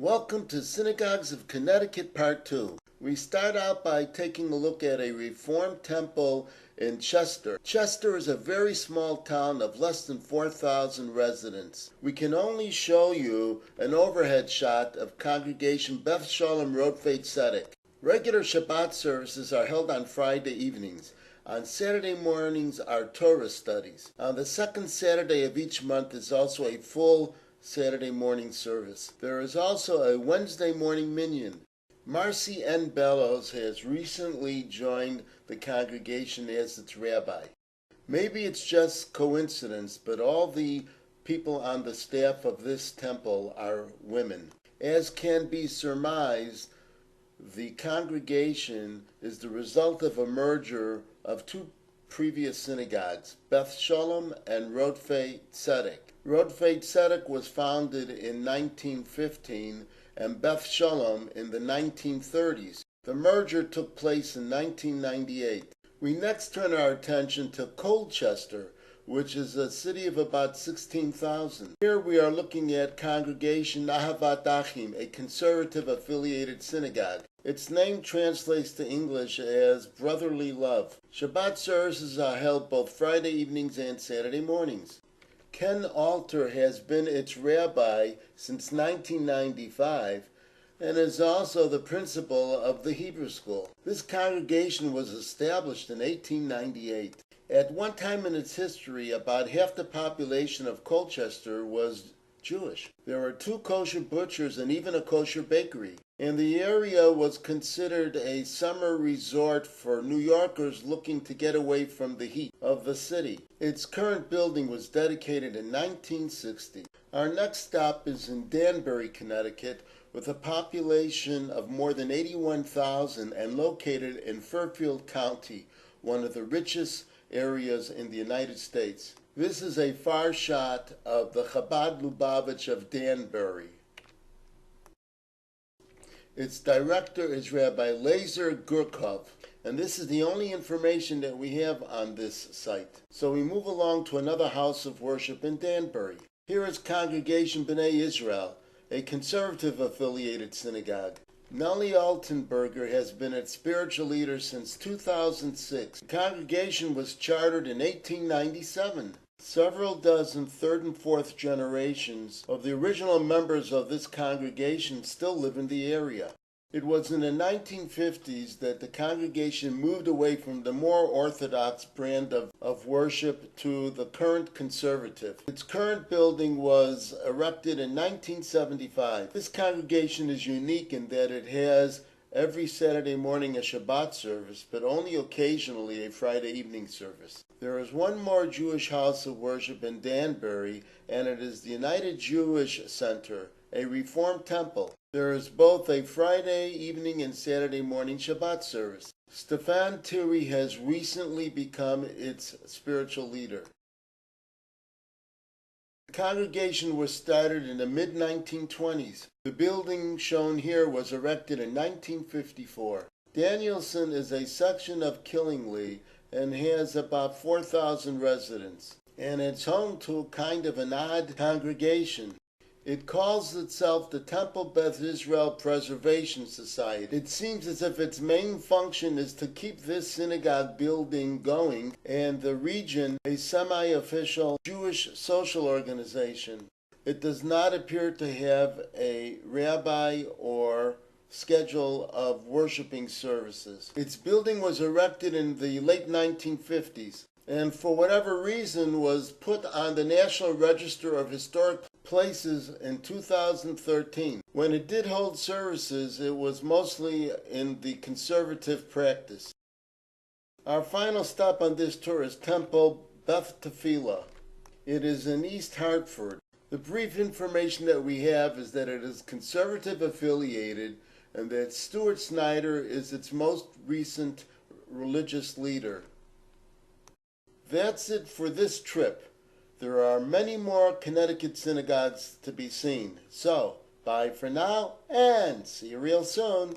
Welcome to Synagogues of Connecticut Part 2. We start out by taking a look at a Reformed temple in Chester. Chester is a very small town of less than 4,000 residents. We can only show you an overhead shot of Congregation Beth Shalom Rodfei Tzedek. Regular Shabbat services are held on Friday evenings. On Saturday mornings are Torah studies. On the second Saturday of each month is also a full Saturday morning service. There is also a Wednesday morning minyan. Marcy N. Bellows has recently joined the congregation as its rabbi. Maybe it's just coincidence, but all the people on the staff of this temple are women. As can be surmised, the congregation is the result of a merger of two previous synagogues, Beth Shalom and Rodfei Tzedek. Rodfei Tzedek was founded in 1915 and Beth Shalom in the 1930s. The merger took place in 1998. We next turn our attention to Colchester, which is a city of about 16,000. Here we are looking at Congregation Ahavat Achim, a conservative-affiliated synagogue. Its name translates to English as brotherly love. Shabbat services are held both Friday evenings and Saturday mornings. Ken Alter has been its rabbi since 1995 and is also the principal of the Hebrew school. This congregation was established in 1898. At one time in its history, about half the population of Colchester was Jewish. There were 2 kosher butchers and even a kosher bakery, and the area was considered a summer resort for New Yorkers looking to get away from the heat of the city. Its current building was dedicated in 1960. Our next stop is in Danbury, Connecticut, with a population of more than 81,000 and located in Fairfield County, one of the richest areas in the United States. This is a far shot of the Chabad Lubavitch of Danbury. Its director is Rabbi Lazer Gurkov, and this is the only information that we have on this site. So we move along to another house of worship in Danbury. Here is Congregation B'nai Israel, a conservative-affiliated synagogue. Nellie Altenberger has been its spiritual leader since 2006. The congregation was chartered in 1897. Several dozen third and fourth generations of the original members of this congregation still live in the area. It was in the 1950s that the congregation moved away from the more orthodox brand of worship to the current conservative. Its current building was erected in 1975. This congregation is unique in that it has every Saturday morning a Shabbat service, but only occasionally a Friday evening service. There is one more Jewish house of worship in Danbury, and it is the United Jewish Center, a Reformed temple. There is both a Friday evening and Saturday morning Shabbat service. Stefan Turi has recently become its spiritual leader. The congregation was started in the mid-1920s. The building shown here was erected in 1954. Danielson is a section of Killingly and has about 4,000 residents, and it's home to kind of an odd congregation. It calls itself the Temple Beth Israel Preservation Society. It seems as if its main function is to keep this synagogue building going and the region a semi-official Jewish social organization. It does not appear to have a rabbi or schedule of worshiping services. Its building was erected in the late 1950s and for whatever reason was put on the National Register of Historic Places in 2013. When it did hold services, it was mostly in the conservative practice. Our final stop on this tour is Temple Beth Tefillah. It is in East Hartford. The brief information that we have is that it is conservative affiliated and that Stuart Snyder is its most recent religious leader. That's it for this trip. There are many more Connecticut synagogues to be seen. So, bye for now, and see you real soon.